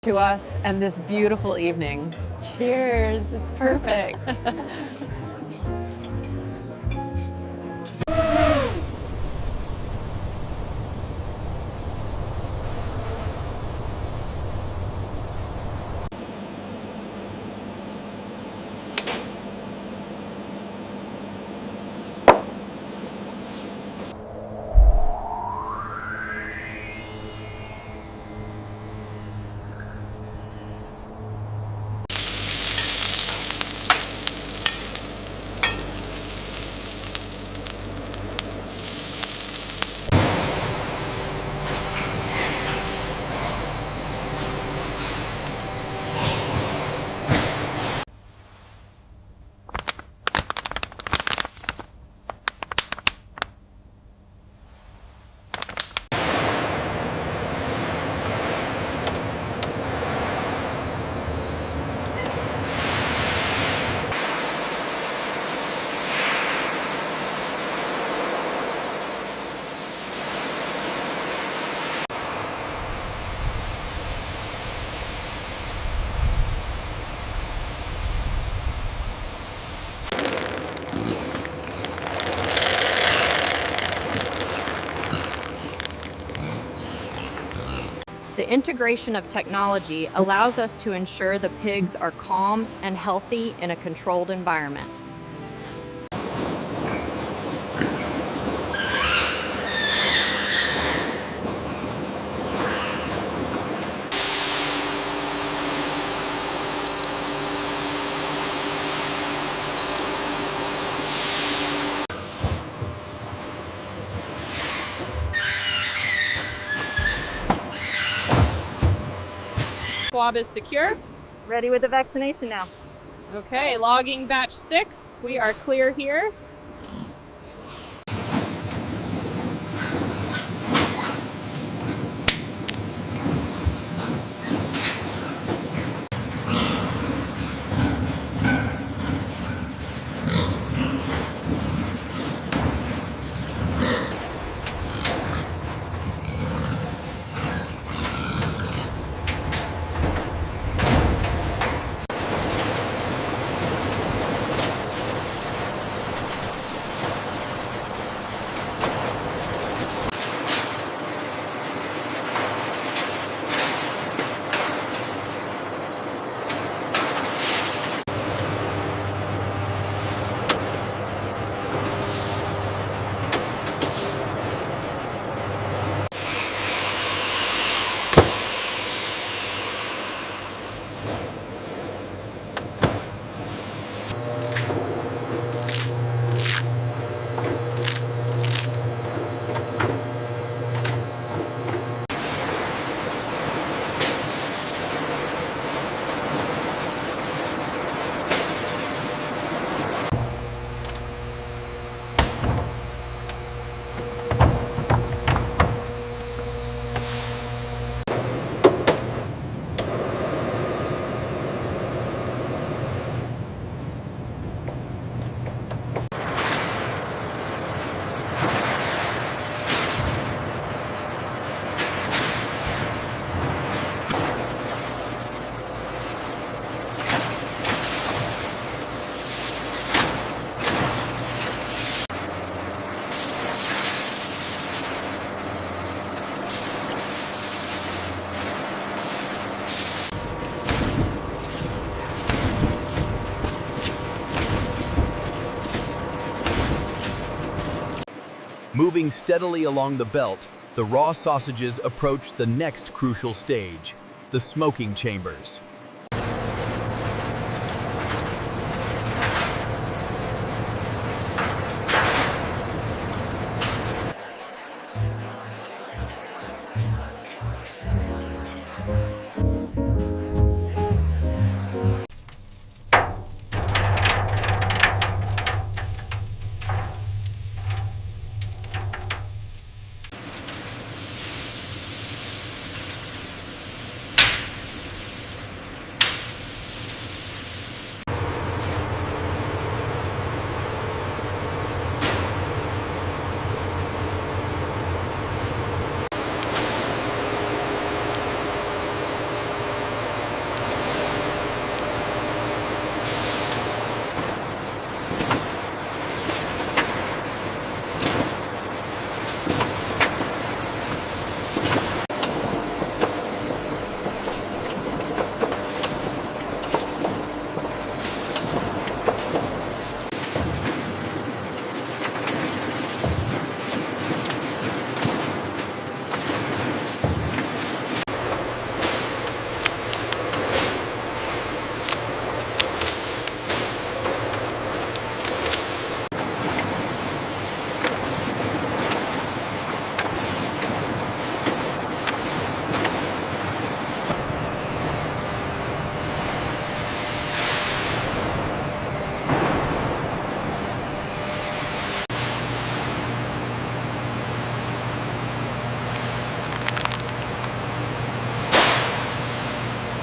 to us and this beautiful evening. Cheers, it's perfect. The integration of technology allows us to ensure the pigs are calm and healthy in a controlled environment. Swab is secure. Ready with the vaccination now. Okay, logging batch 6. We are clear here. Moving steadily along the belt, the raw sausages approach the next crucial stage, the smoking chambers.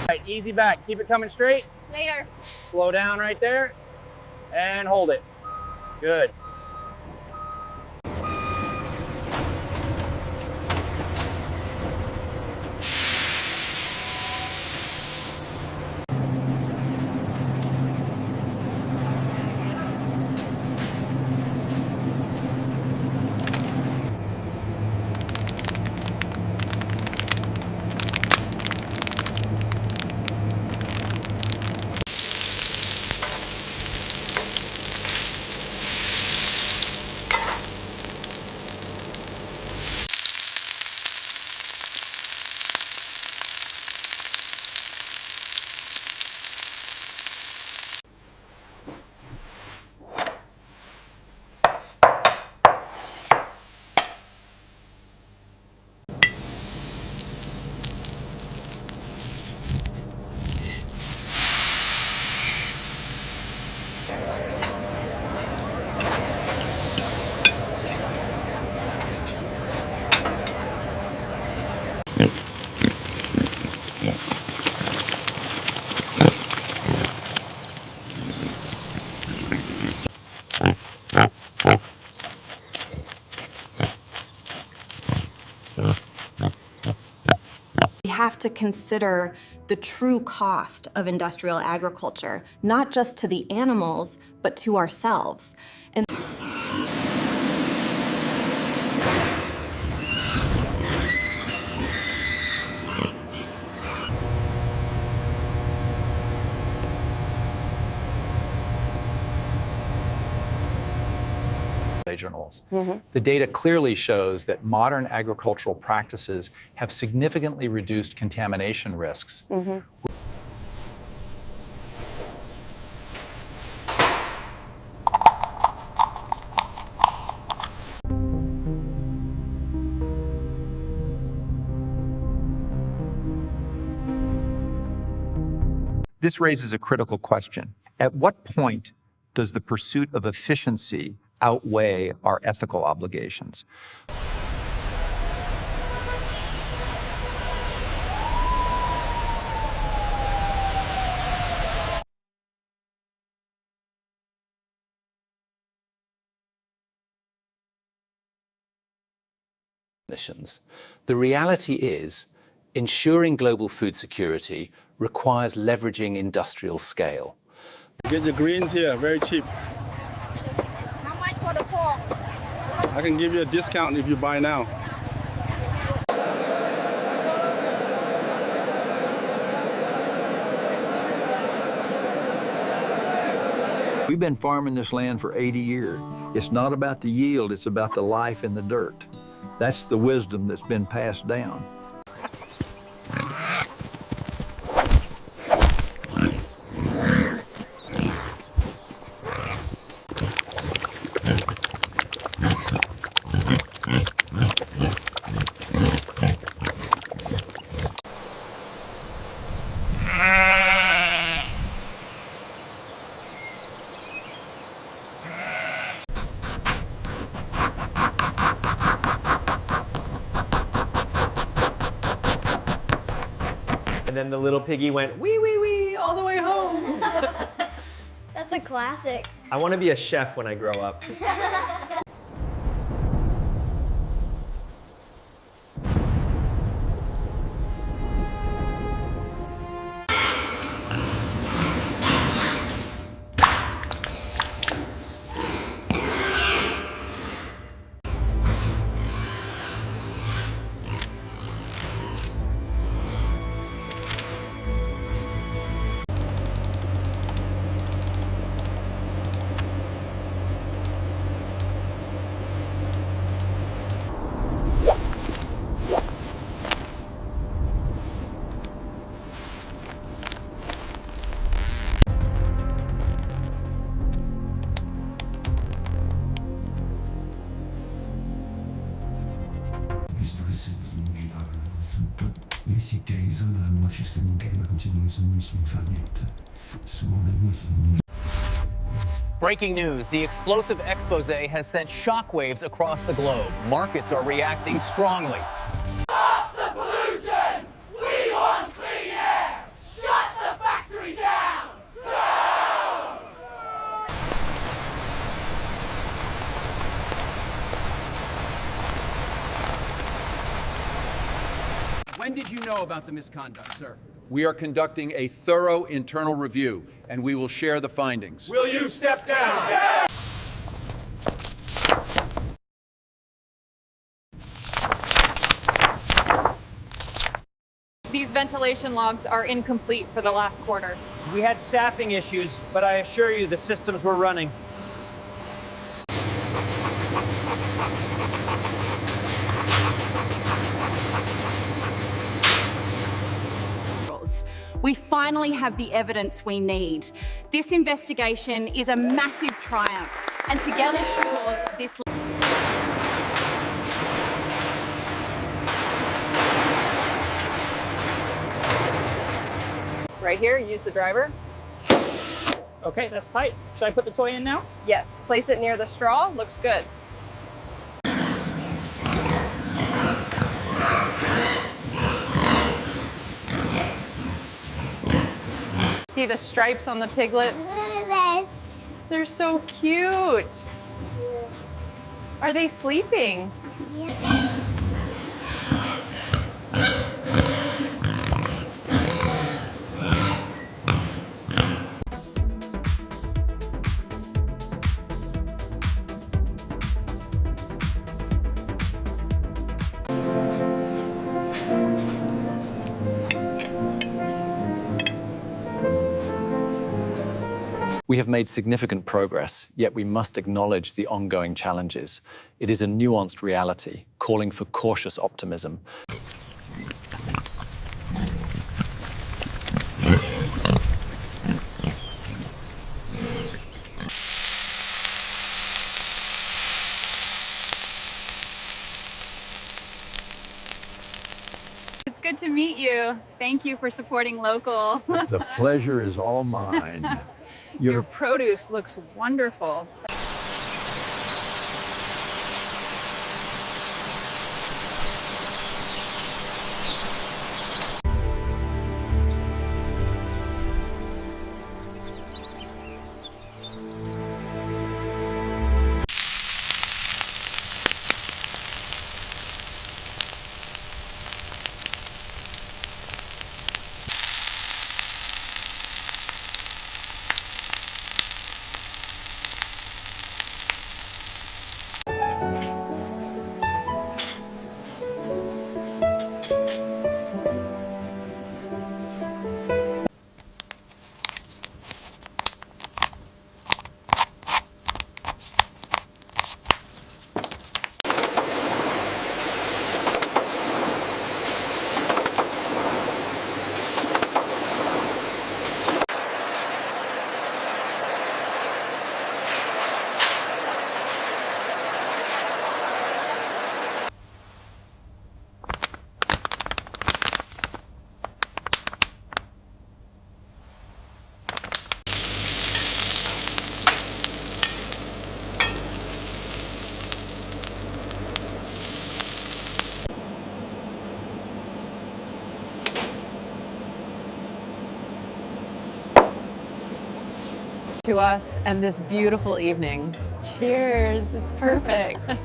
right, easy back. Keep it coming straight. Later. Slow down right there and hold it. Good. We have to consider the true cost of industrial agriculture, not just to the animals, but to ourselves. And journals. The data clearly shows that modern agricultural practices have significantly reduced contamination risks. This raises a critical question. At what point does the pursuit of efficiency outweigh our ethical obligations? Missions. The reality is, ensuring global food security requires leveraging industrial scale. Get your greens here, very cheap. How much for the pork? I can give you a discount if you buy now. We've been farming this land for 80 years. It's not about the yield, it's about the life in the dirt. That's the wisdom that's been passed down. And then the little piggy went wee wee wee all the way home. That's a classic. I want to be a chef when I grow up. Breaking news, the explosive expose has sent shockwaves across the globe. Markets are reacting strongly. Stop the pollution! We want clean air! know about the misconduct, sir? We are conducting a thorough internal review, and we will share the findings. Will you step down? These ventilation logs are incomplete for the last quarter. We had staffing issues, but I assure you the systems were running. We finally have the evidence we need. This investigation is a massive triumph, and together ensures this. Right here, use the driver. Okay, that's tight. Should I put the toy in now? Yes, place it near the straw. Looks good. See the stripes on the piglets? They're so cute. Are they sleeping? Yeah. We have made significant progress, yet we must acknowledge the ongoing challenges. It is a nuanced reality, calling for cautious optimism. It's good to meet you. Thank you for supporting local. The pleasure is all mine. Your produce looks wonderful. To us and this beautiful evening. Cheers, it's perfect.